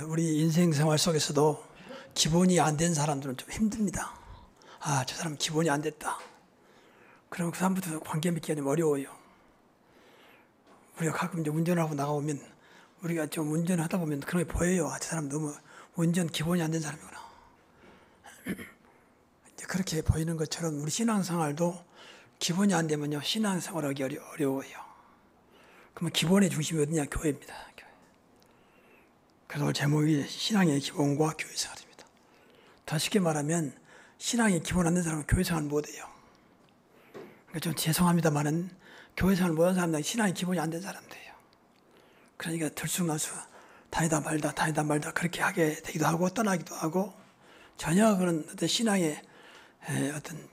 우리 인생 생활 속에서도 기본이 안 된 사람들은 좀 힘듭니다. 아, 저 사람 기본이 안 됐다. 그럼 그 사람부터 관계 맺기가 좀 어려워요. 우리가 가끔 이제 운전하고 나가보면 우리가 좀 운전하다 보면 그런 게 보여요. 아, 저 사람 너무 운전 기본이 안 된 사람이구나. 이제 그렇게 보이는 것처럼 우리 신앙생활도 기본이 안 되면요, 신앙생활하기 어려워요. 그러면 기본의 중심이 어디냐? 교회입니다. 교회. 그래서 오늘 제목이 신앙의 기본과 교회생활입니다. 더 쉽게 말하면 신앙의 기본 안 된 사람은 교회생활 못해요. 그러니까 좀 죄송합니다만은 교회생활 못한 사람들은 신앙의 기본이 안 된 사람들이에요. 그러니까 들쑥날쑥 다니다 말다 그렇게 하게 되기도 하고 떠나기도 하고 전혀 그런 어떤 신앙의 어떤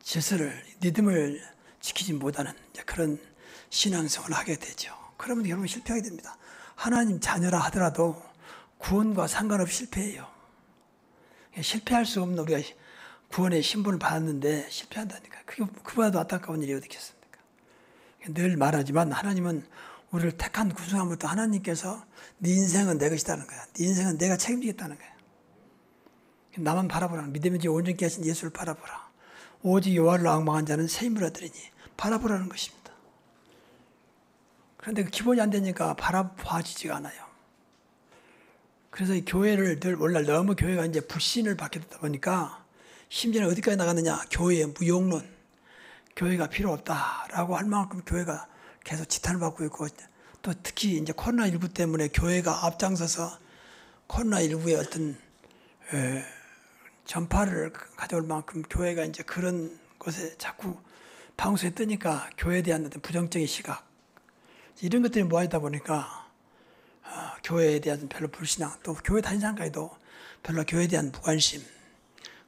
질서를 리듬을 지키지 못하는 그런 신앙생활을 하게 되죠. 그러면 여러분 실패하게 됩니다. 하나님 자녀라 하더라도 구원과 상관없이 실패해요. 실패할 수 없는 우리가 구원의 신분을 받았는데 실패한다니까. 그보다도 안타까운 일이 어디 있겠습니까? 늘 말하지만 하나님은 우리를 택한 구성함부터 하나님께서 네 인생은 내 것이다는 거야. 네 인생은 내가 책임지겠다는 거야. 나만 바라보라. 믿음의 온전케 하신 예수를 바라보라. 오직 여호와를 앙망한 자는 새 힘을 얻으리니 바라보라는 것입니다. 그런데 그 기본이 안 되니까 바라봐지지가 않아요. 그래서 이 교회를 원래 너무 교회가 이제 불신을 받게 되다 보니까 심지어는 어디까지 나갔느냐? 교회의 무용론. 교회가 필요 없다라고 할 만큼 교회가 계속 지탄을 받고 있고 또 특히 이제 코로나19 때문에 교회가 앞장서서 코로나19의 어떤 전파를 가져올 만큼 교회가 이제 그런 곳에 자꾸 방송에 뜨니까 교회에 대한 어떤 부정적인 시각 이런 것들이 모아있다 보니까 교회에 대한 별로 불신앙 또 교회 다니는 사람까지도 별로 교회에 대한 무관심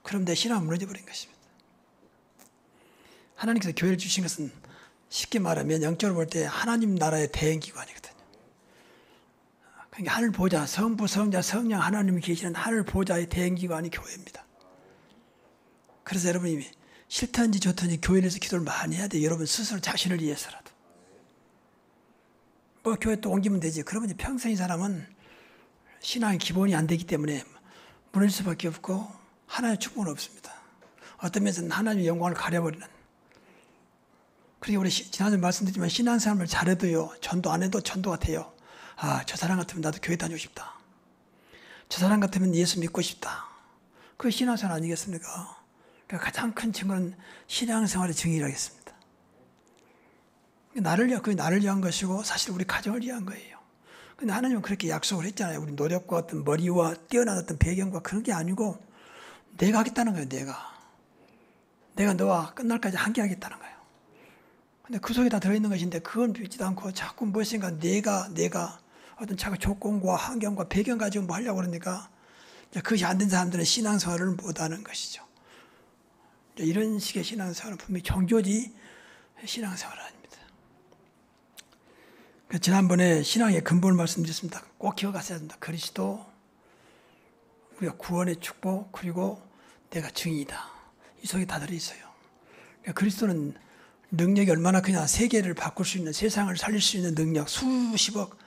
그런데 신앙은 무너져 버린 것입니다. 하나님께서 교회를 주신 것은 쉽게 말하면 영적으로 볼 때 하나님 나라의 대행기관이거든요. 그러니까 하늘 보좌, 성부, 성자, 성령 하나님이 계시는 하늘 보좌의 대행기관이 교회입니다. 그래서 여러분이 싫든지 좋든지 교회에서 기도를 많이 해야 돼요. 여러분 스스로 자신을 위해서라도. 뭐 교회 또 옮기면 되지. 그러면 이제 평생 이 사람은 신앙의 기본이 안 되기 때문에 무너질 수밖에 없고 하나님의 축복은 없습니다. 어떤 면에서는 하나님의 영광을 가려버리는. 그러니까 우리 지난주에 말씀드렸지만 신앙생활을 잘해도요. 전도 안 해도 전도 같아요. 아, 저 사람 같으면 나도 교회 다니고 싶다. 저 사람 같으면 예수 믿고 싶다. 그게 신앙생활 아니겠습니까? 그러니까 가장 큰 증거는 신앙생활의 증인이라겠습니다. 그게 나를 위한 것이고 사실 우리 가정을 위한 거예요. 근데 하나님은 그렇게 약속을 했잖아요. 우리 노력과 어떤 머리와 뛰어난 어떤 배경과 그런 게 아니고 내가 하겠다는 거예요. 내가 너와 끝날까지 함께 하겠다는 거예요. 근데 그 속에 다 들어있는 것인데 그건 믿지도 않고 자꾸 무엇인가 내가 어떤 자꾸 조건과 환경과 배경 가지고 뭐 하려고 그러니까 그것이 안 된 사람들은 신앙생활을 못하는 것이죠. 이런 식의 신앙생활은 분명히 종교지 신앙생활은 아닙니다. 지난번에 신앙의 근본을 말씀드렸습니다. 꼭 기억하셔야 됩니다. 그리스도, 우리가 구원의 축복, 그리고 내가 증인이다. 이 속에 다 들어있어요. 그리스도는 능력이 얼마나 크냐. 세계를 바꿀 수 있는, 세상을 살릴 수 있는 능력, 수십억,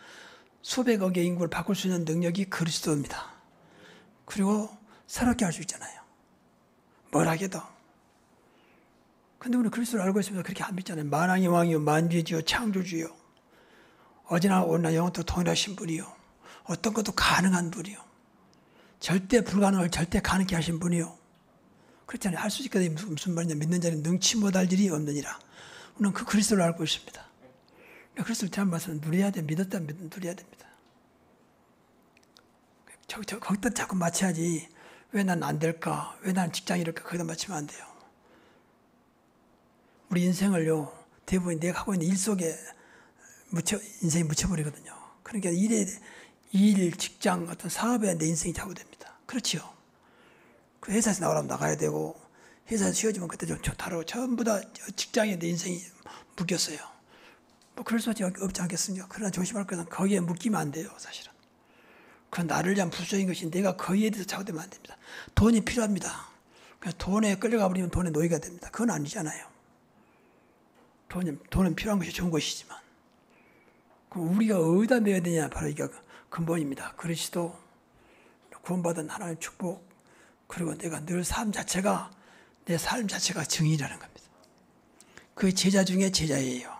수백억의 인구를 바꿀 수 있는 능력이 그리스도입니다. 그리고 새롭게 할 수 있잖아요. 뭘 하게도. 근데 우리 그리스도를 알고 있습니다. 그렇게 안 믿잖아요. 만왕의 왕이요, 만주지요, 창조주요. 어제나 오늘나 영원토록 동일하신 분이요. 어떤 것도 가능한 분이요. 절대 불가능을 절대 가능케 하신 분이요. 그렇잖아요. 할 수 있거든요. 무슨 말이냐. 믿는 자는 능치 못할 일이 없느니라. 우리는 그 그리스도를 알고 있습니다. 그리스도를 잘 말씀은 누려야 돼. 믿었다면 누려야 됩니다. 거기다 자꾸 맞춰야지. 왜 난 안 될까? 왜 난 직장이 이럴까? 거기다 맞추면 안 돼요. 우리 인생을요. 대부분 내가 하고 있는 일 속에 인생이 묻혀버리거든요. 그러니까 일, 직장, 어떤 사업에 내 인생이 좌우됩니다. 그렇지요. 그 회사에서 나가려면 나가야 되고, 회사에서 쉬어지면 그때 좀 좋다고 전부 다 직장에 내 인생이 묶였어요. 뭐 그럴 수밖에 없지 않겠습니까? 그러나 조심할 것은 거기에 묶이면 안 돼요, 사실은. 그건 나를 위한 부수적인 것이 내가 거기에 대해서 좌우되면 안 됩니다. 돈이 필요합니다. 그냥 돈에 끌려가 버리면 돈의 노예가 됩니다. 그건 아니잖아요. 돈은 필요한 것이 좋은 것이지만. 우리가 어디다 매야 되냐? 바로 이게 근본입니다. 그리스도, 구원받은 하나님의 축복, 그리고 내가 늘 삶 자체가, 내 삶 자체가 증인이라는 겁니다. 그 제자 중에 제자예요.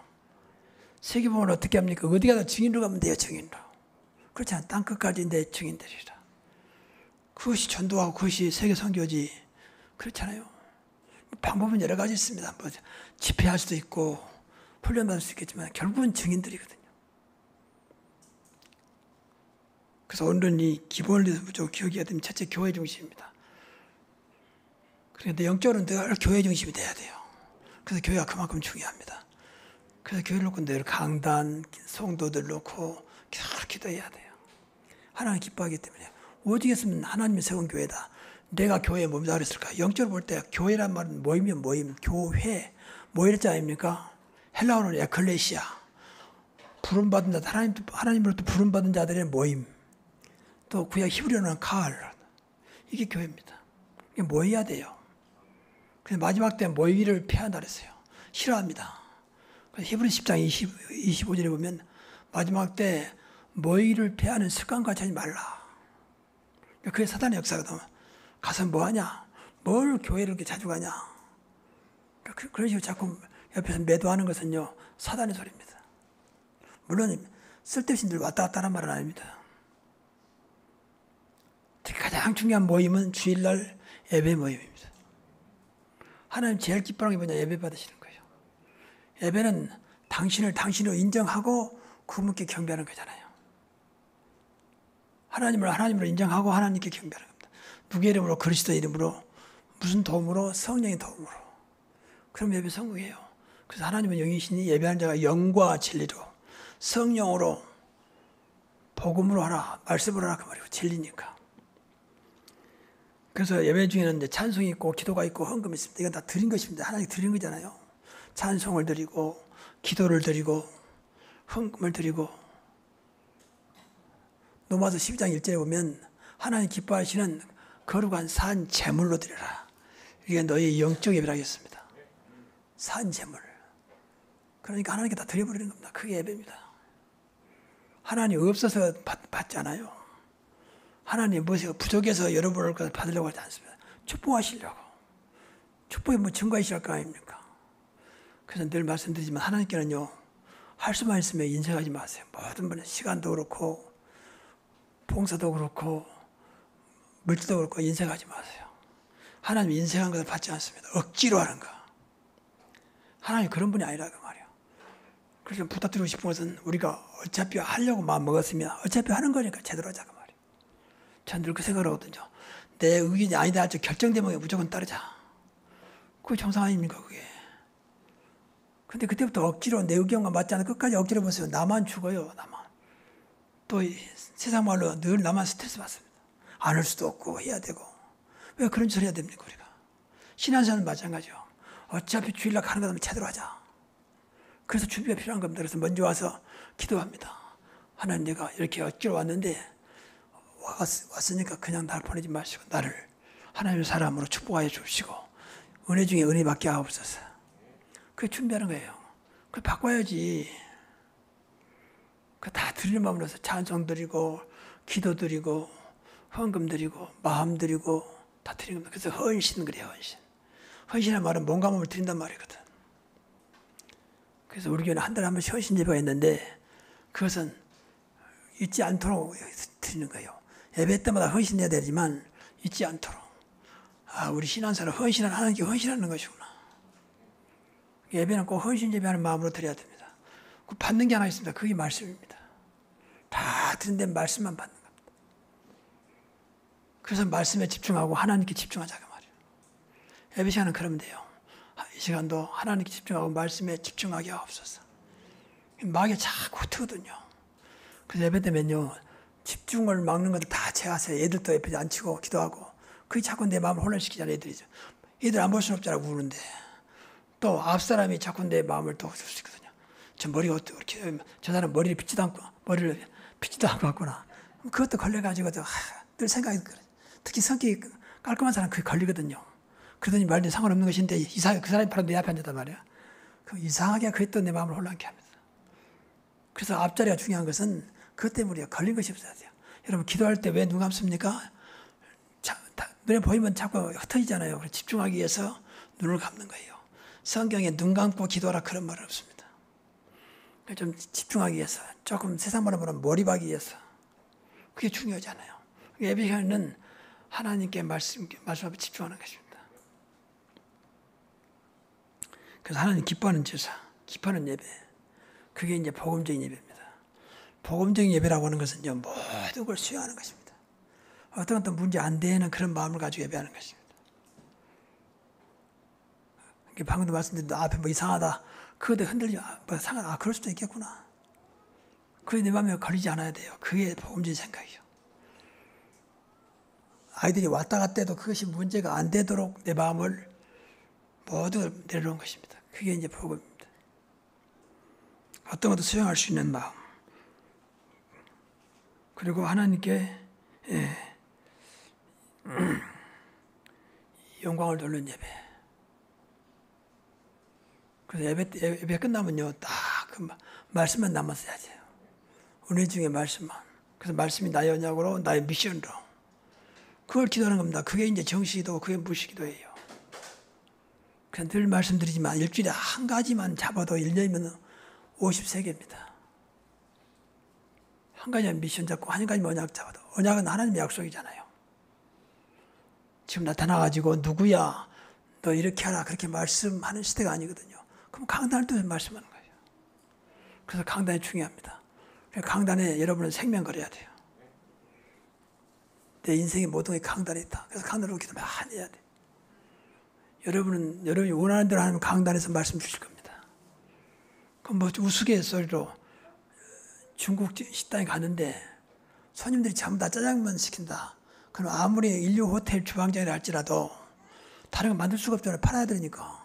세계복음을 어떻게 합니까? 어디 가서 증인으로 가면 돼요, 증인으로. 그렇지 않아. 땅끝까지 내 증인들이라. 그것이 전도하고 그것이 세계 선교지. 그렇잖아요. 방법은 여러 가지 있습니다. 뭐 집회할 수도 있고 훈련받을 수 있겠지만 결국은 증인들이거든요. 그래서 오늘은 이 기본을 무조건 기억해야 됩니다. 첫째, 교회 중심입니다. 그런데 영적으로는 늘 교회 중심이 돼야 돼요. 그래서 교회가 그만큼 중요합니다. 그래서 교회를 놓고 늘 강단, 성도들 놓고 계속 기도해야 돼요. 하나님 기뻐하기 때문에. 오직 했으면 하나님이 세운 교회다. 내가 교회에 몸이다 그랬을까? 영적으로 볼 때 교회란 말은 모임이면 모임, 교회, 모이랬지 아닙니까? 헬라어는 에클레시아, 부름받은 자, 하나님으로부터 부름받은 자들의 모임. 또 구약 히브리어는 카알. 이게 교회입니다. 이게 모여야 돼요. 그래서 마지막 때 모이기를 피한다 그랬어요. 싫어합니다. 히브리 10장 25절에 보면 마지막 때 모이기를 피하는 습관과 하지 말라. 그게 사단의 역사거든. 가서 뭐 하냐? 뭘 교회를 이렇게 자주 가냐? 그런 식으로 자꾸 옆에서 매도하는 것은요, 사단의 소리입니다. 물론 쓸데없이 늘 왔다 갔다 하는 말은 아닙니다. 특히 가장 중요한 모임은 주일날 예배 모임입니다. 하나님 제일 기뻐하는 게 뭐냐? 예배 받으시는 거예요. 예배는 당신을 당신으로 인정하고 그분께 경배하는 거잖아요. 하나님을 하나님으로 인정하고 하나님께 경배하는 겁니다. 누구의 이름으로? 그리스도 이름으로. 무슨 도움으로? 성령의 도움으로. 그럼 예배 성공해요. 그래서 하나님은 영이시니 예배하는 자가 영과 진리로, 성령으로, 복음으로 하라, 말씀으로 하라 그 말이고, 진리니까. 그래서 예배 중에는 이제 찬송이 있고 기도가 있고 헌금이 있습니다. 이건 다 드린 것입니다. 하나님 드린 거잖아요. 찬송을 드리고 기도를 드리고 헌금을 드리고. 로마서 12장 1절에 보면 하나님 기뻐하시는 거룩한 산 제물로 드려라. 이게 너희 영적 예배라겠습니다. 산 제물. 그러니까 하나님께 다 드려버리는 겁니다. 그게 예배입니다. 하나님 없어서 받지 않아요. 하나님 무엇이 부족해서 여러분을 받으려고 하지 않습니다. 축복하시려고. 축복이 뭐 증거이실 거 아닙니까? 그래서 늘 말씀드리지만 하나님께는요, 할 수만 있으면 인색하지 마세요. 모든 분은 시간도 그렇고 봉사도 그렇고 물질도 그렇고 인색하지 마세요. 하나님 인색한 것을 받지 않습니다. 억지로 하는 거. 하나님 그런 분이 아니라 그 말이에요. 그래서 부탁드리고 싶은 것은 우리가 어차피 하려고 마음 먹었으면 어차피 하는 거니까 제대로 하자 그 말이에요. 전 늘 그 생각을 하거든요. 내 의견이 아니다 할 때 결정되면 무조건 따르자. 그게 정상 아닙니까 그게. 근데 그때부터 억지로 내 의견과 맞지 않아 끝까지 억지로 보세요. 나만 죽어요. 나만. 또 세상 말로 늘 나만 스트레스 받습니다. 안 할 수도 없고 해야 되고. 왜 그런 짓을 해야 됩니까 우리가. 신앙생활은 마찬가지요. 어차피 주일날 가는 거면 제대로 하자. 그래서 준비가 필요한 겁니다. 그래서 먼저 와서 기도합니다. 하나님 내가 이렇게 억지로 왔는데 왔으니까 그냥 날 보내지 마시고 나를 하나님의 사람으로 축복하여 주시고 은혜 중에 은혜 받게 하옵소서. 그게 준비하는 거예요. 그걸 바꿔야지. 그 다 드리는 마음으로서 찬송 드리고 기도 드리고 헌금 드리고 마음 드리고 다 드리는 겁니다. 그래서 헌신 그래요. 헌신. 헌신이라는 말은 몸과 몸을 드린단 말이거든. 그래서 우리 교회는 한 달에 한 번씩 헌신 예배가 있는데 그것은 잊지 않도록 드리는 거예요. 예배 때마다 헌신해야 되지만 잊지 않도록. 아, 우리 신앙생활은 헌신을 하나님께 헌신하는 것이구나. 예배는 꼭 헌신 예배하는 마음으로 드려야 됩니다. 그 받는 게 하나 있습니다. 그게 말씀입니다. 다 드린 데 말씀만 받는 겁니다. 그래서 말씀에 집중하고 하나님께 집중하자 그 말이에요. 예배 시간은 그러면 돼요. 이 시간도 하나님께 집중하고 말씀에 집중하게 하옵소서. 마귀가 자꾸 트거든요. 그래서 예배 때면요, 집중을 막는 것도 다 제가 하세요. 애들도 옆에 앉히고 기도하고. 그게 자꾸 내 마음을 혼란시키잖아요, 애들이죠. 애들 안 볼 수는 없잖아, 우는데. 또 앞사람이 자꾸 내 마음을 또 흡수시키거든요. 저 머리가 어떻게, 저 사람 머리를 빗지도 않고 왔구나. 그것도 걸려가지고 늘 생각이 그래. 특히 성격이 깔끔한 사람 그게 걸리거든요. 그러더니 말도 상관없는 것인데 그 사람이 바로 내 앞에 앉았단 말이야. 그럼 이상하게 그게 또 내 마음을 혼란케 합니다. 그래서 앞자리가 중요한 것은 그것 때문에 우리가 걸린 것이 없어야 돼요. 여러분 기도할 때 왜 눈 감습니까? 눈에 보이면 자꾸 흩어지잖아요. 그래서 집중하기 위해서 눈을 감는 거예요. 성경에 눈 감고 기도하라 그런 말은 없습니다. 좀 집중하기 위해서, 조금 세상 말로 보면 몰입하기 위해서. 그게 중요하잖아요. 예배 시간에는 하나님께 말씀 앞에 집중하는 것입니다. 그래서 하나님 기뻐하는 제사, 기뻐하는 예배, 그게 이제 복음적인 예배입니다. 복음적인 예배라고 하는 것은 모든 걸 수용하는 것입니다. 어떤 것도 문제 안 되는 그런 마음을 가지고 예배하는 것입니다. 방금도 말씀드린 앞에 뭐 이상하다, 그것도 흔들리지, 그럴 수도 있겠구나. 그게 내 마음에 걸리지 않아야 돼요. 그게 복음적인 생각이에요. 아이들이 왔다 갔다 해도 그것이 문제가 안 되도록 내 마음을 모두 내려놓은 것입니다. 그게 이제 복음입니다. 어떤 것도 수용할 수 있는 마음. 그리고 하나님께 영광을 돌리는 예배. 그래서 예배 끝나면요, 딱 그 말씀만 남았어야 돼요. 은혜 중에 말씀만. 그래서 말씀이 나의 언약으로, 나의 미션으로. 그걸 기도하는 겁니다. 그게 이제 정시기도, 그게 무시기도예요. 그냥 늘 말씀드리지만 일주일에 한 가지만 잡아도 1년이면 53개입니다. 한 가지만 미션 잡고 한 가지만 언약 잡아도. 언약은 하나님의 약속이잖아요. 지금 나타나가지고 누구야, 너 이렇게 하라 그렇게 말씀하는 시대가 아니거든요. 그럼 강단을 통해서 말씀하는 거예요. 그래서 강단이 중요합니다. 강단에 여러분은 생명 걸어야 돼요. 내 인생의 모든 게 강단에 있다. 그래서 강단으로 기도 많이 해야 돼. 여러분이 원하는 대로 하면 강단에서 말씀 주실 겁니다. 그럼 뭐 우스갯소리로 중국 식당에 갔는데 손님들이 전부 다 짜장면 시킨다. 그럼 아무리 인류 호텔 주방장이라 할지라도 다른 거 만들 수가 없잖아요. 팔아야 되니까.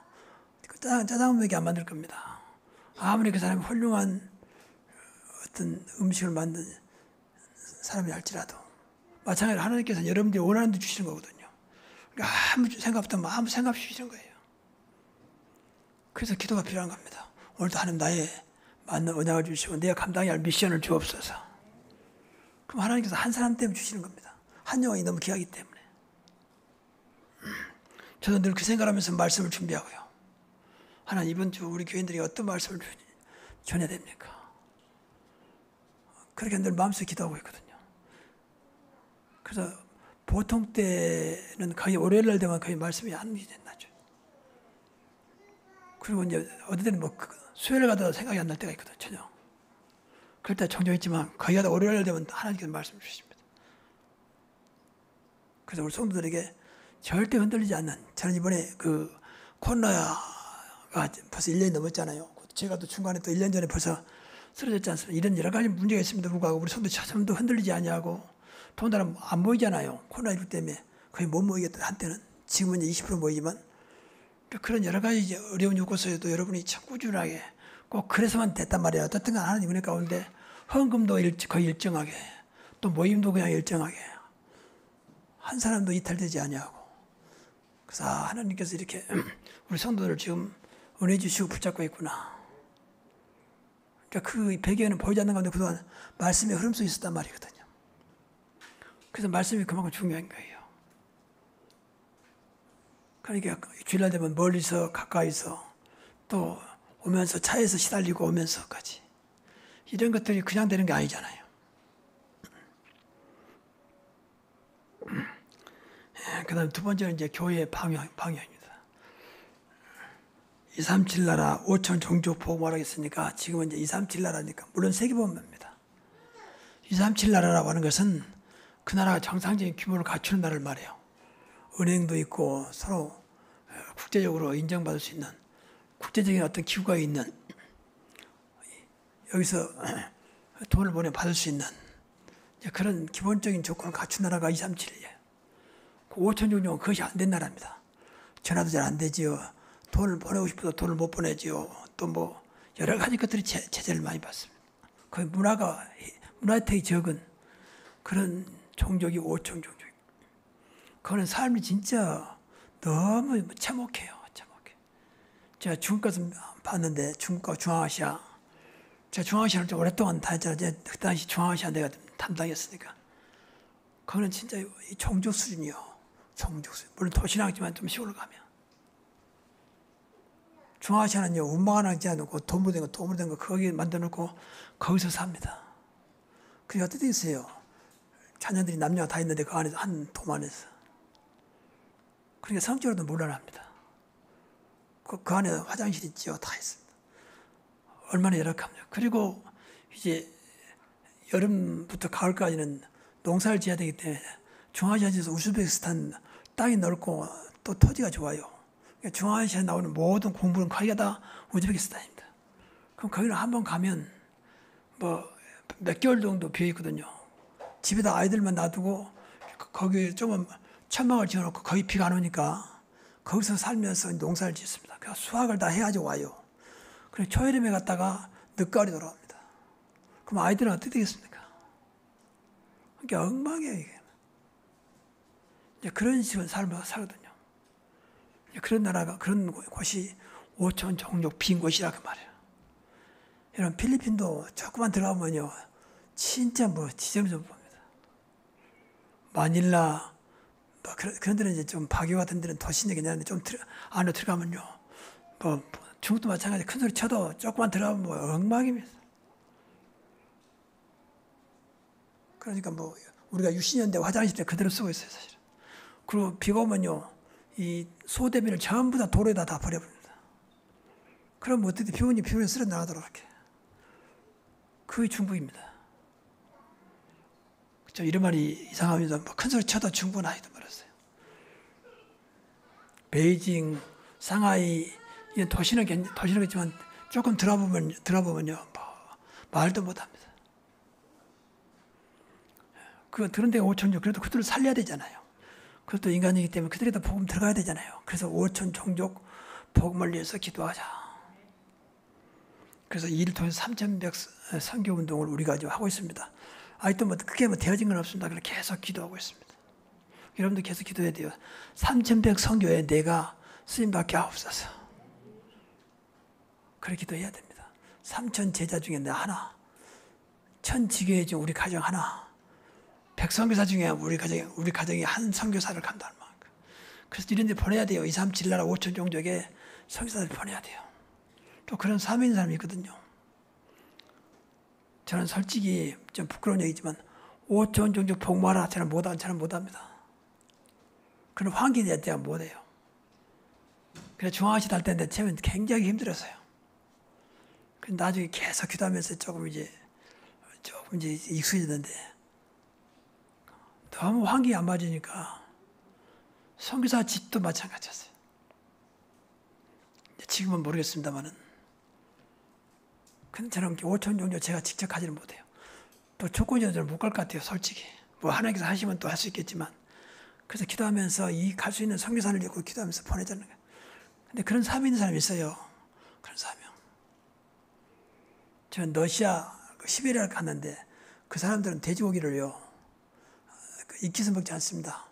짜장면밖에 안 만들 겁니다. 아무리 그 사람이 훌륭한 어떤 음식을 만든 사람이 할지라도. 마찬가지로 하나님께서는 여러분들이 원하는 데 주시는 거거든요. 그러니까 아무 생각 없다면 아무 생각 없이 주시는 거예요. 그래서 기도가 필요한 겁니다. 오늘도 하나님 나의 맞는 언약을 주시고 내가 감당해야 할 미션을 주옵소서. 그럼 하나님께서 한 사람 때문에 주시는 겁니다. 한 영혼이 너무 귀하기 때문에. 저도 늘 그 생각하면서 말씀을 준비하고요. 하나님 이번 주 우리 교인들이 어떤 말씀을 전해야 됩니까? 그렇게 늘 마음속에 기도하고 있거든요. 그래서 보통 때는 거의 월요일 날 되면 거의 말씀이 안 나죠. 그리고 이제 어떨 때는 뭐 수요일 가다가 생각이 안 날 때가 있거든요. 전혀. 그럴 때 종종 있지만 거의 다 월요일 날 되면 하나님께서 말씀을 주십니다. 그래서 우리 성도들에게 절대 흔들리지 않는, 저는 이번에 그 코로나가 벌써 1년이 넘었잖아요. 제가 또 중간에 또 1년 전에 벌써 쓰러졌지 않습니까? 이런 여러 가지 문제가 있음에도 불구하고 우리 성도 점도 흔들리지 아니하고 더군다나 안 모이잖아요. 코로나19 때문에 거의 못 모이겠다 한때는. 지금은 이제 20% 모이지만 그런 여러 가지 어려운 요구서에도 여러분이 참 꾸준하게 꼭 그래서만 됐단 말이에요. 어떻든 간 하나님 은혜 가운데 헌금도 거의 일정하게, 또 모임도 그냥 일정하게, 한 사람도 이탈되지 아니하고. 그래서 하나님께서 이렇게 우리 성도들을 지금 은혜 주시고 붙잡고 있구나. 그러니까 그 배경에는 보이지 않는 가운데 그동안 말씀의 흐름 속에 있었단 말이거든요. 그래서 말씀이 그만큼 중요한 거예요. 그러니까 주일날 되면 멀리서 가까이서 또 오면서 차에서 시달리고 오면서까지 이런 것들이 그냥 되는 게 아니잖아요. 그 다음에 두 번째는 이제 교회의 방향입니다. 237 나라 5천 종족 복음하라 했으니까 지금은 이제 237 나라니까 물론 세계복음입니다. 237 나라라고 하는 것은 그 나라가 정상적인 규모를 갖추는 나라를 말해요. 은행도 있고 서로 국제적으로 인정받을 수 있는 국제적인 어떤 기구가 있는, 여기서 돈을 받을 수 있는 그런 기본적인 조건을 갖춘 나라가 237이에요. 그 5천 종족은 그것이 안 된 나라입니다. 전화도 잘 안 되지요. 돈을 보내고 싶어도 돈을 못 보내지요. 또 뭐 여러 가지 것들이 제재를 많이 받습니다. 거의 문화 혜택이 적은 그런 종족이 5천 종족. 그거는 삶이 진짜 너무 참혹해요. 참혹해. 제가 중국 가서 봤는데 중국과 중앙아시아 제가 중앙아시아를 좀 오랫동안 다녔잖아요. 그 당시 중앙아시아 내가 담당했으니까. 거기는 진짜 이 종족 수준이요. 종족 수준. 물론 도시락이지만 좀 시골 가면. 중앙아시아는요, 운망 하나 있지 않고 도무된 거 거기 만들어 놓고 거기서 삽니다. 그게 어떻게 있어요? 자녀들이 남녀가 다 있는데 그 안에서 한 돔 안에서. 그러니까 성적으로도 물러납니다. 그 안에 화장실 있죠. 다 있습니다. 얼마나 열악합니까? 그리고 이제 여름부터 가을까지는 농사를 지어야 되기 때문에 중앙아시아에서 우즈베키스탄 땅이 넓고 또 토지가 좋아요. 그러니까 중앙아시아에 나오는 모든 공부는 거기가 다 우즈베키스탄입니다. 그럼 거기는 한번 가면 뭐 몇 개월 정도 비어 있거든요. 집에다 아이들만 놔두고 거기 조금 천막을 지어놓고 거기 비가 안 오니까 거기서 살면서 농사를 짓습니다. 그러니까 수확을 다 해야지 와요. 그리고 초여름에 갔다가 늦가을이 돌아옵니다. 그럼 아이들은 어떻게 되겠습니까? 그러니까 엉망이에요, 이게. 이제 그런 식으로 살거든요. 그런 나라가, 그런 곳이 5천 종족 빈 곳이라 그 말이에요. 여러분, 필리핀도 조금만 들어가면요, 진짜 뭐 지점을 좀 봅니다. 마닐라, 뭐 그런 데는 이제 좀 바교 같은 데는 도시는 괜찮은데 좀 안으로 들어가면요, 뭐 중국도 마찬가지 큰 소리 쳐도 조금만 들어가면 뭐 엉망입니다. 그러니까 뭐 우리가 60년대 화장실에 그대로 쓰고 있어요, 사실. 그리고 비가 오면요, 이 소대비를 전부 다 도로에다 다 버려버립니다. 그럼 어떻게 비오니 쓸어 나가도록 이렇게. 그게 중국입니다. 그렇죠? 이런 말이 이상하면서 뭐 큰 소리 쳐도 중국은 아니도 말았어요. 베이징, 상하이 이런 도시는 있지만 조금 들어보면요, 뭐 말도 못합니다. 그런 데가 5천종, 그래도 그들을 살려야 되잖아요. 그것도 인간이기 때문에 그들에다 복음 들어가야 되잖아요. 그래서 5천 종족 복음을 위해서 기도하자. 그래서 이를 통해서 3,100 선교 운동을 우리가 지금 하고 있습니다. 아직도 뭐 크게 되어진 건 없습니다. 그래서 계속 기도하고 있습니다. 여러분도 계속 기도해야 돼요. 3,100 선교에 내가 쓰임받게 하옵소서. 그렇게 기도해야 됩니다. 3,000 제자 중에 내 하나, 1,000 지교회 중 우리 가정 하나, 100 선교사 중에 우리 가정이 한 선교사를 간다는 만큼. 그래서 이런 데 보내야 돼요. 2, 3, 7나라 5천 종족에 선교사를 보내야 돼요. 또 그런 사명 있는 사람이 있거든요. 저는 솔직히 좀 부끄러운 얘기지만 5천 종족 복무하라 저는 못합니다. 그런 환경이 될 때가 못해요. 그래서 중앙아시아 할 때인데 처음엔 굉장히 힘들었어요. 나중에 계속 기도하면서 조금 이제 익숙해졌는데 너무 환경이 안 맞으니까 선교사 집도 마찬가지였어요. 지금은 모르겠습니다만은. 근데 저는 5천 종족 제가 직접 가지는 못해요. 또 조건이 저는 못 갈 것 같아요, 솔직히. 뭐 하나님께서 하시면 또 할 수 있겠지만. 그래서 기도하면서 갈 수 있는 선교사를 읽고 기도하면서 보내자는 거예요. 근데 그런 사명 있는 사람이 있어요. 그런 사명. 저는 러시아, 시베리아를 갔는데 그 사람들은 돼지고기를요, 익혀서 먹지 않습니다.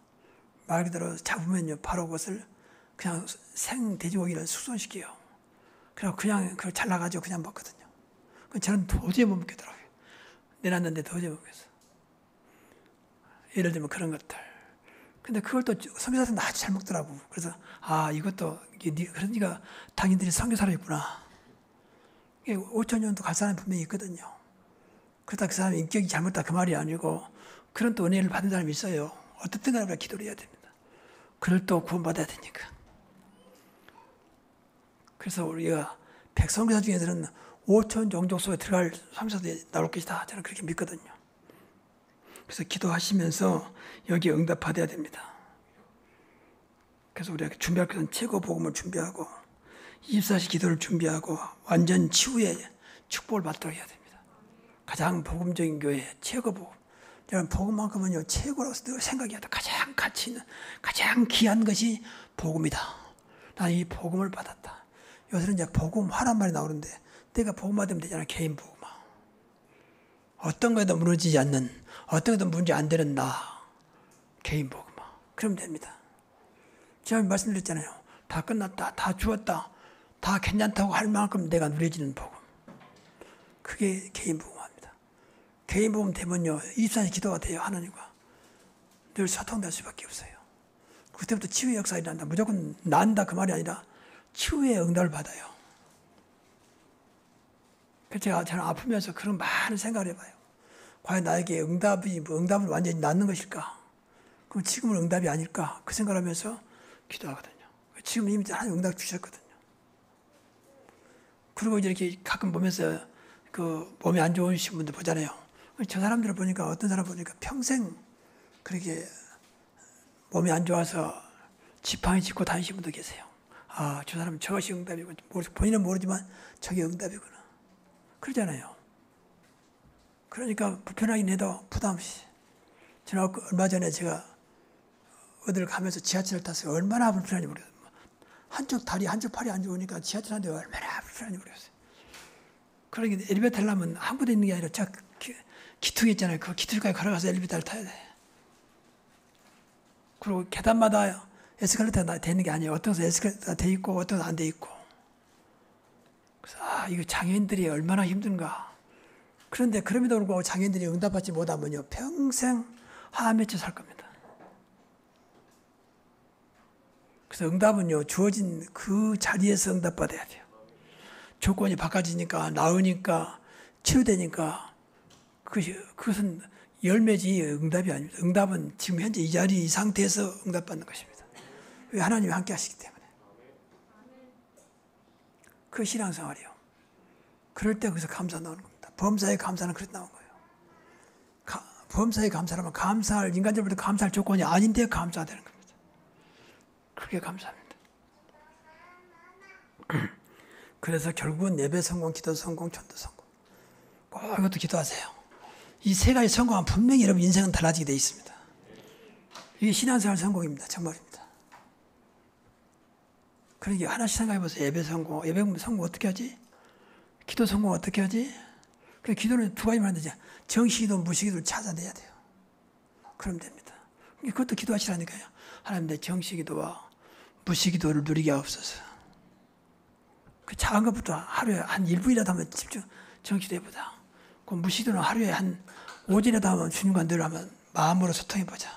말 그대로 잡으면요, 바로 그것을 그냥 생 돼지고기를 숙성시켜요. 그래서 그냥 그걸 잘라가지고 그냥 먹거든요. 저는 도저히 못 먹겠더라고요. 내놨는데 도저히 못 먹겠어요. 예를 들면 그런 것들. 근데 그걸 또 선교사들은 아주 잘 먹더라고. 그래서 이것도 그러니까 당신들이 선교사로 있구나. 5천 년도 갈 사람이 분명히 있거든요. 그렇다 그 사람이 인격이 잘못다 그 말이 아니고 그런 또 은혜를 받은 사람이 있어요. 어떻든 간에 우리가 기도를 해야 됩니다. 그를 또 구원받아야 되니까. 그래서 우리가 백선교사 중에서는 5천 종족 속에 들어갈 선교사들이 나올 것이다. 저는 그렇게 믿거든요. 그래서 기도하시면서 여기에 응답받아야 됩니다. 그래서 우리가 준비할 것은 최고 복음을 준비하고 24시 기도를 준비하고 완전 치유의 축복을 받도록 해야 됩니다. 가장 복음적인 교회 최고 복음. 여러분 복음만큼은요 최고라고 늘 생각해야 돼. 가장 가치 있는 가장 귀한 것이 복음이다. 난 이 복음을 받았다. 요새는 이제 복음화란 말이 나오는데 내가 복음화되면 되잖아. 개인 복음화. 어떤 거에도 무너지지 않는 어떤 것도 문제 안 되는 나 개인 복음화. 그러면 됩니다. 제가 말씀드렸잖아요. 다 끝났다. 다 죽었다. 다 괜찮다고 할 만큼 내가 누려지는 복음. 그게 개인 복음화입니다. 개인 복음 되면요 24시간 기도가 돼요. 하나님과 늘 소통될 수밖에 없어요. 그때부터 치유의 역사가 일어난다. 무조건 난다 그 말이 아니라 치유의 응답을 받아요. 그래서 저는 아프면서 그런 많은 생각을 해봐요. 과연 나에게 응답을 완전히 낳는 것일까? 그럼 지금은 응답이 아닐까? 그 생각을 하면서 기도하거든요. 지금 이미 하나님 응답 주셨거든요. 그리고 이렇게 가끔 보면서 그 몸이 안 좋으신 분들 보잖아요. 저 사람들을 보니까 어떤 사람 보니까 평생 그렇게 몸이 안 좋아서 지팡이 짚고 다니시는 분도 계세요. 아, 저 사람은 저것이 응답이고 본인은 모르지만 저게 응답이구나. 그러잖아요. 그러니까 불편하긴 해도 부담 없이. 저는 얼마 전에 제가 어디를 가면서 지하철을 탔어요. 얼마나 불편한지 모르겠어요. 한쪽 다리, 한쪽 팔이 안 좋으니까 지하철 하는데 얼마나 불편한지 모르겠어요. 그러니까 엘리베이터 타려면 한 군데 있는 게 아니라 저 기퉁이 있잖아요. 그 기퉁까지 걸어가서 엘리베이터를 타야 돼. 그리고 계단마다 에스컬레이터가 돼 있는 게 아니에요. 어떤 곳에 에스컬레이터가 돼 있고 어떤 곳에 안 돼 있고. 그래서 이거 장애인들이 얼마나 힘든가. 그런데 그럼에도 불구하고 장애인들이 응답받지 못하면요 평생 하암에쳐 살 겁니다. 그래서 응답은요 주어진 그 자리에서 응답받아야 돼요. 조건이 바꿔지니까 나으니까 치유되니까 그것은 열매지 응답이 아닙니다. 응답은 지금 현재 이 자리 이 상태에서 응답받는 것입니다. 왜 하나님이 함께 하시기 때문에. 그 신앙생활이요. 그럴 때 거기서 감사 나오는 겁니다. 범사의 감사는 그렇게 나온 거예요. 범사의 감사라면 감사할 인간적으로 감사할 조건이 아닌데 감사가 되는 겁니다. 그게 감사합니다. 그래서 결국은 예배 성공, 기도 성공, 전도 성공. 꼭 이것도 기도하세요. 이 세 가지 성공하면 분명히 여러분 인생은 달라지게 돼 있습니다. 이게 신앙생활 성공입니다. 정말입니다. 그러니까 하나씩 생각해 보세요. 예배 성공, 예배 성공 어떻게 하지? 기도 성공 어떻게 하지? 그 기도는 두 가지만 하면 되죠. 정시기도, 무시기도를 찾아내야 돼요. 그러면 됩니다. 그것도 기도하시라니까요. 하나님 내 정시기도와 무시기도를 누리게 하옵소서. 그 작은 것부터 하루에 한 1분이라도 하면 집중, 정시도 해보자. 그 무시기도는 하루에 한 5분이라도 하면 주님과 늘 하면 마음으로 소통해보자.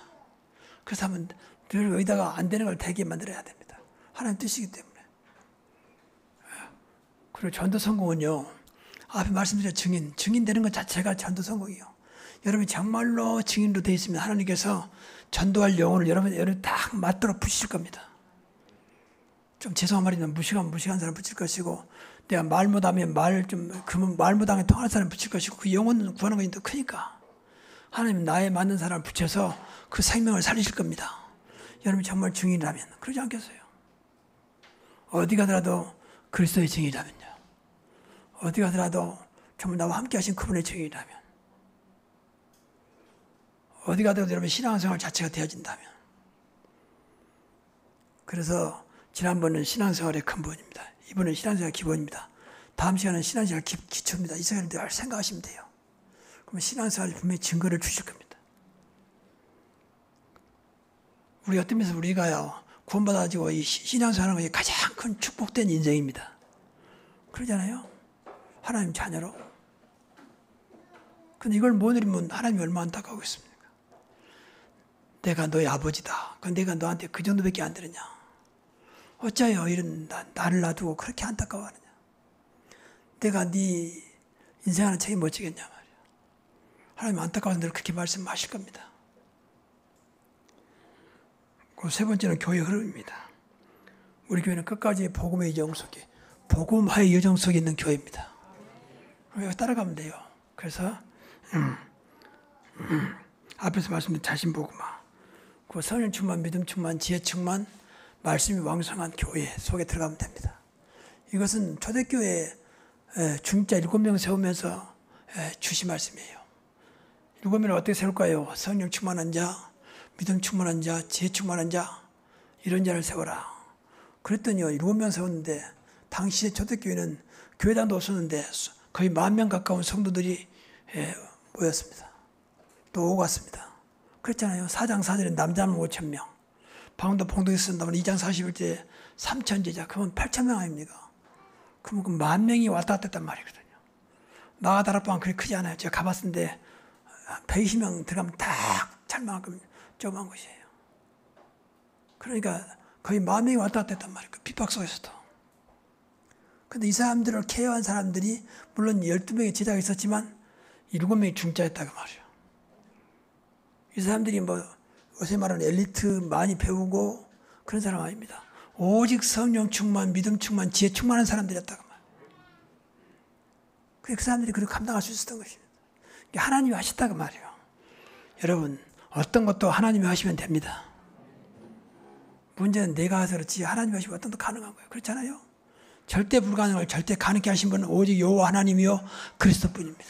그래서 하면 늘 여기다가 안 되는 걸 되게 만들어야 됩니다. 하나님 뜻이기 때문에. 그리고 전도 성공은요. 앞에 말씀드린 증인 되는 것 자체가 전도 성공이요. 여러분이 정말로 증인으로 되어 있으면 하나님께서 전도할 영혼을 여러분 딱 맞도록 부실 겁니다. 좀 죄송한 말이지만 무식한 사람 붙일 것이고 내가 말 못하면 말 못하게 통할 사람 붙일 것이고 그 영혼 구하는 것이 더 크니까 하나님 나에 맞는 사람을 붙여서 그 생명을 살리실 겁니다. 여러분이 정말 증인이라면 그러지 않겠어요? 어디 가더라도 그리스도의 증인이라면요. 어디 가더라도 정말 나와 함께 하신 그분의 증인이라면 어디 가더라도 여러분 신앙생활 자체가 되어진다면 그래서 지난번은 신앙생활의 근본입니다. 이번은 신앙생활 기본입니다. 다음 시간은 신앙생활 기초입니다. 이 시간을 늘 생각하시면 돼요. 그러면 신앙생활이 분명히 증거를 주실 겁니다. 우리 어떤 면에서 우리가요 구원받아가지고 이 신앙생활하는 것이 가장 큰 축복된 인생입니다. 그러잖아요. 하나님 자녀로. 근데 이걸 못 누리면 하나님이 얼마나 안타까우겠습니까? 내가 너의 아버지다. 내가 너한테 그 정도밖에 안 되느냐. 어째요 이런 나를 놔두고 그렇게 안타까워하느냐. 내가 네 인생하는 책임 못 지겠냐 말이야. 하나님 안타까워서 늘 그렇게 말씀하실 겁니다. 그 세 번째는 교회 흐름입니다. 우리 교회는 끝까지 복음의 여정 속에 복음화의 여정 속에 있는 교회입니다. 여기 따라가면 돼요. 그래서 앞에서 말씀드린 자신 복음화 그 성령 충만, 믿음 충만, 지혜 충만 말씀이 왕성한 교회 속에 들어가면 됩니다. 이것은 초대교회 중자 7명 세우면서 주신 말씀이에요. 7명을 어떻게 세울까요? 성령 충만한 자, 믿음 충만한 자, 지혜 충만한 자 이런 자를 세워라. 그랬더니요 7명 세웠는데 당시에 초대교회는 교회당도 없었는데 거의 10,000명 가까운 성도들이 모였습니다. 또 오갔습니다. 그랬잖아요. 4장 4절에 남자는 5,000명 방도 봉동에 쓴다면 2장 41절에 3,000제자 그러면 8,000명 아닙니까? 그러면 그 10,000명이 왔다 갔다 했단 말이거든요. 마가다락방 그렇게 크지 않아요. 제가 가봤는데 120명 들어가면 다 찰만큼 조그만 곳이에요. 그러니까 거의 10,000명이 왔다 갔다 했단 말이에요. 그 핍박 속에서도. 근데 이 사람들을 케어한 사람들이 물론 12명의 제자가 있었지만 7명이 중자였다고 말이에요. 이 사람들이 뭐 요새 말하는 엘리트 많이 배우고 그런 사람 아닙니다. 오직 성령 충만, 믿음 충만, 지혜 충만한 사람들이었다고 말이에요. 그 사람들이 그렇게 감당할 수 있었던 것입니다. 하나님이 하셨다고 말이에요. 여러분, 어떤 것도 하나님이 하시면 됩니다. 문제는 내가 해서 그렇지 하나님이 하시면 어떤 것도 가능한 거예요. 그렇잖아요. 절대 불가능을 절대 가능케 하신 분은 오직 여호와 하나님이요 그리스도뿐입니다.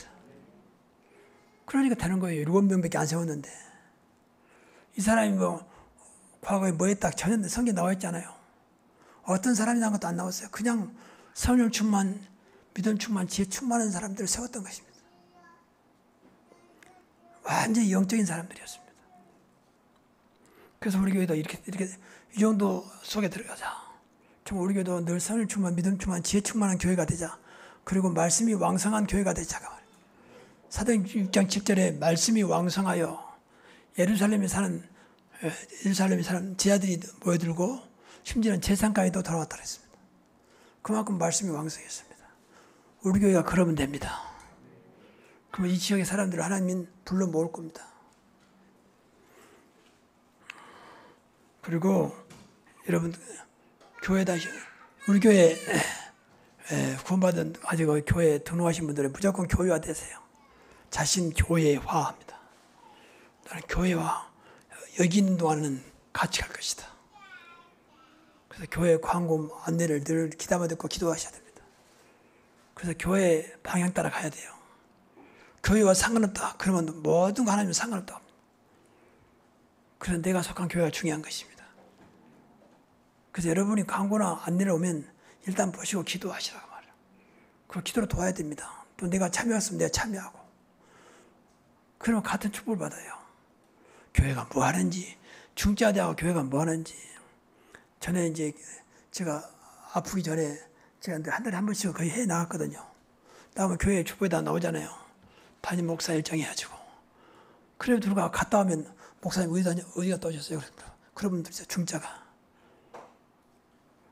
그러니까 되는 거예요. 7명밖에 안 세웠는데 이 사람이 뭐 과거에 뭐 했다 전혀 성경에 나와 있잖아요. 어떤 사람이 난 것도 안 나왔어요. 그냥 성령 충만, 믿음 충만, 지혜 충만한 사람들을 세웠던 것입니다. 완전히 영적인 사람들이었습니다. 그래서 우리 교회도 이렇게 이 정도 속에 들어가자. 정말 우리 교회도 늘 성령 충만, 믿음 충만, 지혜 충만한 교회가 되자. 그리고 말씀이 왕성한 교회가 되자. 사도행 6장 7절에 말씀이 왕성하여 예루살렘에 사는 제자들이 모여들고 심지어는 제상까지도 돌아왔다 그랬습니다. 그만큼 말씀이 왕성했습니다. 우리 교회가 그러면 됩니다. 그러면 이 지역의 사람들을 하나님은 불러 모을 겁니다. 그리고 여러분 교회다 우리 교회 구원받은 아직 교회에 등록하신 분들은 무조건 교회화 되세요. 자신 교회화합니다. 나는 교회화 여기 있는 동안은 같이 갈 것이다. 그래서 교회 광고 안내를 늘 귀담아 듣고 기도하셔야 됩니다. 그래서 교회 방향 따라 가야 돼요. 교회와 상관없다. 그러면 모든 거 하나님은 상관없다 합니다. 그래서 내가 속한 교회가 중요한 것입니다. 그래서 여러분이 광고나 안내를 오면 일단 보시고 기도하시라고 말해요. 그 기도로 도와야 됩니다. 또 내가 참여했으면 내가 참여하고. 그러면 같은 축복을 받아요. 교회가 뭐 하는지, 중자대하고 교회가 뭐 하는지. 전에 이제 제가 아프기 전에 제가 한 달에 한 번씩 거의 해 나갔거든요. 나오면 교회 축복에다 나오잖아요. 담임 목사 일정 해가지고. 그래도 누가 갔다 오면 목사님 어디 갔다 오셨어요? 그런 분들 있어요. 중자가.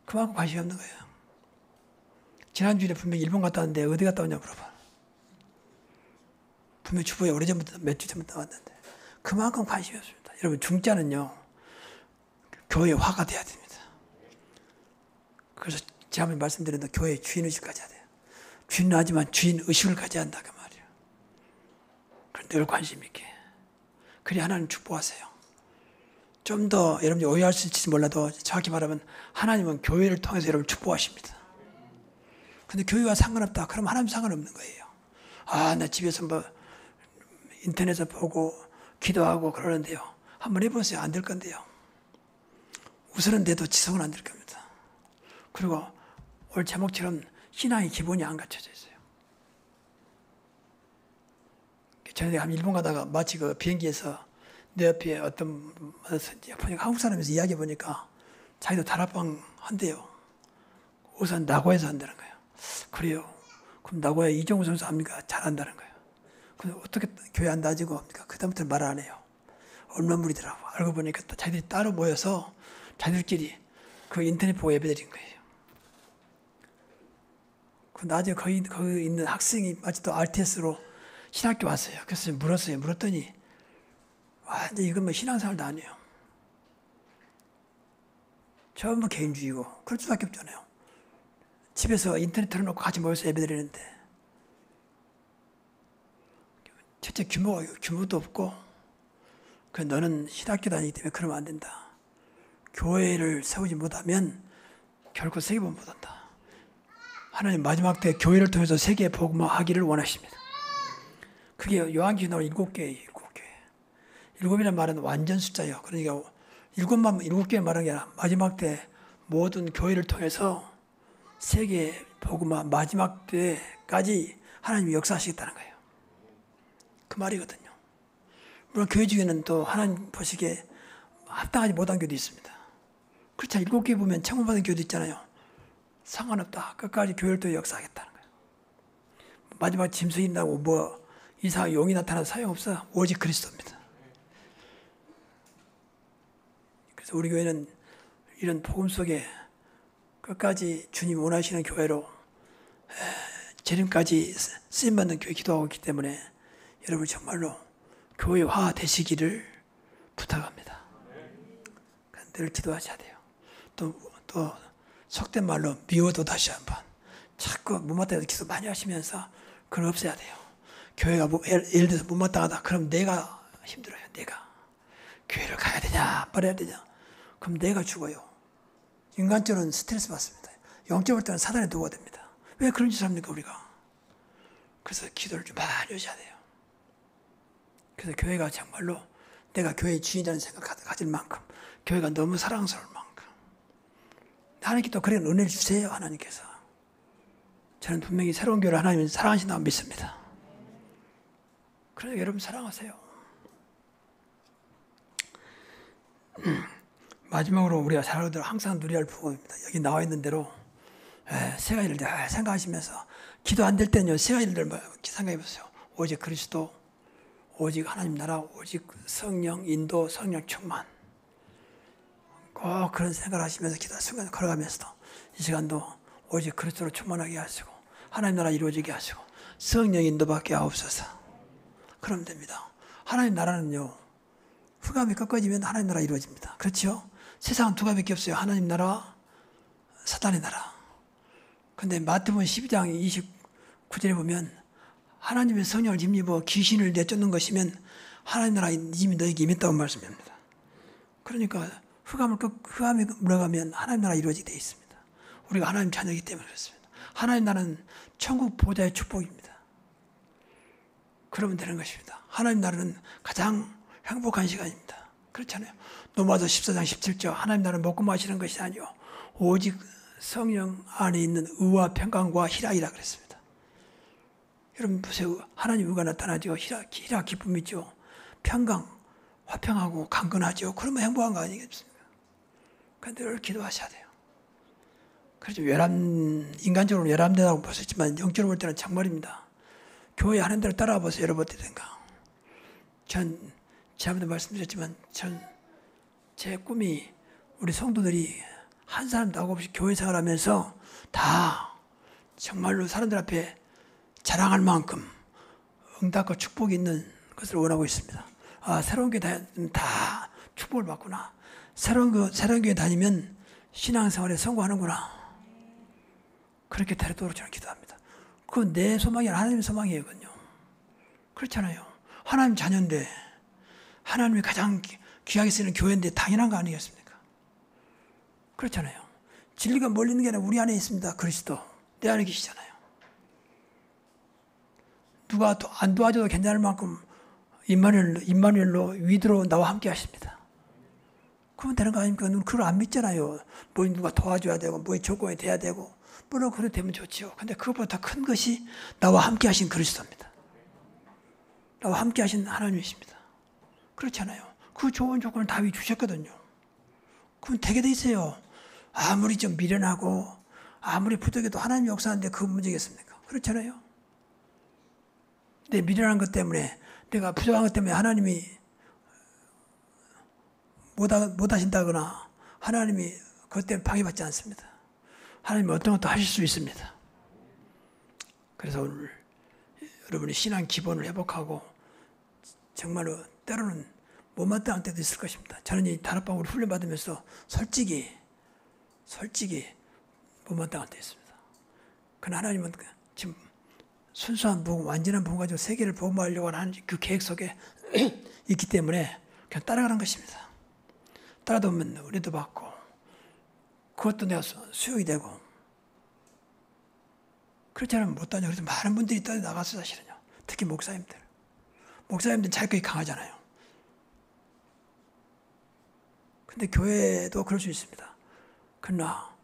그만큼 관심이 없는 거예요. 지난주에 분명히 일본 갔다 왔는데 어디 갔다 왔냐고 물어봐. 분명히 주부에 오래전부터 몇 주 전부터 나왔는데 그만큼 관심이 없습니다. 여러분 중자는요. 교회화가 돼야 됩니다. 그래서 제가 한번 말씀드렸는데 교회의 주인의식을 가져야 돼요. 주인은 하지만 주인의식을 가져야 한다 그 말이에요. 그런데 늘 관심 있게. 그래야 하나님 축복하세요. 좀 더 여러분이 오해할 수 있을지 몰라도 정확히 말하면 하나님은 교회를 통해서 여러분을 축복하십니다. 근데 교회와 상관없다. 그럼 하나님 상관없는 거예요. 아, 나 집에서 뭐 인터넷에서 보고 기도하고 그러는데요. 한번 해보세요. 안 될 건데요. 우선은 돼도 지성은 안 될 겁니다. 그리고 오늘 제목처럼 신앙의 기본이 안 갖춰져 있어요. 전에 내가 일본 가다가 마치 그 비행기에서 내 옆에 어떤 보니까 한국 사람에서 이야기 보니까 자기도 다락방 한대요. 우선 나고야에서 한다는 거예요. 그래요. 그럼 나고야 이정우 선수 합니까? 잘한다는 거예요. 그럼 어떻게 교회 안 다지고 합니까? 그다음부터 말 안 해요. 얼마물이더라고. 알고 보니까 또 자기들이 따로 모여서 자기들끼리 그 인터넷 보고 예배드린 거예요. 그 나중에 거기 있는 학생이 마치 또 RTS로 신학교 왔어요. 그래서 물었어요. 물었더니 완전 이건 뭐 신앙생활도 아니에요. 전부 개인주의고 그럴 수밖에 없잖아요. 집에서 인터넷 틀어놓고 같이 모여서 예배드리는데 첫째 규모도 없고 그 너는 신학교 다니기 때문에 그러면 안 된다. 교회를 세우지 못하면 결코 세계복음 못한다. 하나님 마지막 때 교회를 통해서 세계에 복음화하기를 원하십니다. 그게 요한계시록 7개예요. 7개. 7이라는 말은 완전 숫자예요. 그러니까 7개 말하는 게 아니라 마지막 때 모든 교회를 통해서 세계 복음화 마지막 때까지 하나님이 역사하시겠다는 거예요. 그 말이거든요. 물론 교회 중에는 또 하나님 보시기에 합당하지 못한 교도 있습니다. 그렇죠. 7개 보면 청문받은 교도 있잖아요. 상관없다. 끝까지 교회를 또 역사하겠다는 거예요. 마지막 짐승이 있다고 뭐 이상 용이 나타나도 소용없어. 오직 그리스도입니다. 그래서 우리 교회는 이런 복음 속에 끝까지 주님 원하시는 교회로 재림까지 쓰임받는 교회 기도하고 있기 때문에 여러분 정말로 교회화 되시기를 부탁합니다. 늘 기도하셔야 돼요. 또 속된 말로 미워도 다시 한번 자꾸 못마땅해서 기도 많이 하시면서 그걸 없애야 돼요. 교회가 예를 들어서 못마땅하다. 그럼 내가 힘들어요. 내가 교회를 가야 되냐 말아야 되냐. 그럼 내가 죽어요. 인간적으로는 스트레스 받습니다. 영적으로 때는 사단에 도가 됩니다. 왜 그런 짓을 합니까 우리가? 그래서 기도를 좀 많이 하셔야 돼요. 그래서 교회가 정말로 내가 교회의 주인이라는 생각 가질 만큼 교회가 너무 사랑스러울 만큼 하나님께 또 그런 은혜를 주세요. 하나님께서. 저는 분명히 새로운 교회를 하나님이 사랑하신다고 믿습니다. 그래서 여러분 사랑하세요. 마지막으로 우리가 사람들 항상 누려야 할 복음입니다. 여기 나와 있는 대로 세 가지를 잘 생각하시면서 기도 안 될 때는요. 세 가지를 생각해 보세요. 오직 그리스도, 오직 하나님 나라, 오직 성령 인도, 성령 충만. 꼭 그런 생각을 하시면서 기도 순간 걸어가면서도 이 시간도 오직 그리스도로 충만하게 하시고 하나님 나라 이루어지게 하시고 성령 인도밖에 없어서 그러면 됩니다. 하나님 나라는요. 흑암이 꺾어지면 하나님 나라 이루어집니다. 그렇죠? 세상은 두 가지밖에 없어요. 하나님 나라, 사단의 나라. 근데 마태복음 12장 29절에 보면 하나님의 성령을 힘입어 귀신을 내쫓는 것이면 하나님 나라 이미 너에게 임했다고 말씀합니다. 그러니까 흑암이 물러가면 하나님 나라 이루어지게 되어 있습니다. 우리가 하나님 자녀이기 때문에 그렇습니다. 하나님 나라는 천국 보좌의 축복입니다. 그러면 되는 것입니다. 하나님 나라는 가장 행복한 시간입니다. 그렇잖아요. 로마서 14장 17절 하나님 나라는 먹고 마시는 것이 아니요 오직 성령 안에 있는 의와 평강과 희락이라 그랬습니다. 여러분 보세요. 하나님 의가 나타나죠. 희락 기쁨이죠. 평강, 화평하고 강건하죠. 그러면 행복한 거 아니겠습니까? 그런데 늘 기도하셔야 돼요. 그래서 인간적으로 외람되다고 볼 수 있지만 영적으로 볼 때는 정말입니다. 교회 하는 대로 따라와 보세요. 여러 번 되든가. 전 지난번에 말씀드렸지만 제 꿈이 우리 성도들이 한 사람도 하고 없이 교회 생활하면서 다 정말로 사람들 앞에 자랑할 만큼 응답과 축복이 있는 것을 원하고 있습니다. 아, 새로운 교회 다니면 다 축복을 받구나. 새로운 교회 다니면 신앙생활에 성공하는구나. 그렇게 되도록 저는 기도합니다. 그건 내 소망이 아니라 하나님의 소망이거든요. 그렇잖아요. 하나님 자녀인데 하나님이 가장 귀하게 쓰는 교회인데 당연한 거 아니겠습니까? 그렇잖아요. 진리가 멀리 있는 게 아니라 우리 안에 있습니다. 그리스도. 내 안에 계시잖아요. 누가 안 도와줘도 괜찮을 만큼 임마누엘로 위드로 나와 함께 하십니다. 그러면 되는 거 아닙니까? 그걸 안 믿잖아요. 뭐 누가 도와줘야 되고 뭐의 조건이 돼야 되고 물론 그래 되면 좋지요. 근데 그것보다 큰 것이 나와 함께 하신 그리스도입니다. 나와 함께 하신 하나님이십니다. 그렇잖아요. 그 좋은 조건을 다윗이 주셨거든요. 그럼 되게 돼 있어요. 아무리 좀 미련하고 아무리 부족해도 하나님이 역사하는데 그 문제겠습니까? 그렇잖아요. 내 미련한 것 때문에 내가 부족한 것 때문에 하나님이 못 하신다거나 하나님이 그것 때문에 방해받지 않습니다. 하나님이 어떤 것도 하실 수 있습니다. 그래서 오늘 여러분이 신앙 기본을 회복하고 정말로 때로는 못마땅한 때도 있을 것입니다. 저는 이 다락방으로 훈련받으면서 솔직히 못마땅한 때 있습니다. 그러나 하나님은 지금 순수한 복음, 완전한 복음 가지고 세계를 복음하려고 하는 그 계획 속에 있기 때문에 그냥 따라가는 것입니다. 따라다 보면 은혜도 받고 그것도 내가 수용이 되고 그렇지 않으면 못 다녀. 그래서 많은 분들이 떠나갔어요. 사실은요. 특히 목사님들은 자격이 강하잖아요. 근데 교회도 그럴 수 있습니다. 그러나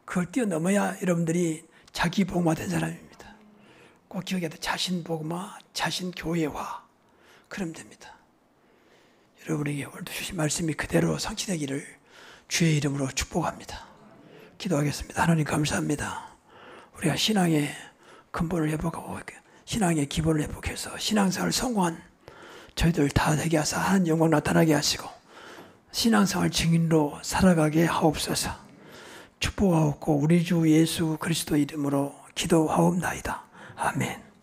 그걸 뛰어넘어야 여러분들이 자기 복음화된 사람입니다. 꼭 기억해야 돼. 자신 복음화, 자신 교회화. 그러면 됩니다. 여러분에게 오늘도 주신 말씀이 그대로 성취되기를 주의 이름으로 축복합니다. 기도하겠습니다. 하나님 감사합니다. 우리가 신앙의 근본을 회복하고 신앙의 기본을 회복해서 신앙생활 성공한 저희들 다 되게 하사 하나님 영광 나타나게 하시고 신앙생활 증인으로 살아가게 하옵소서. 축복하옵고 우리 주 예수 그리스도 이름으로 기도하옵나이다. 아멘.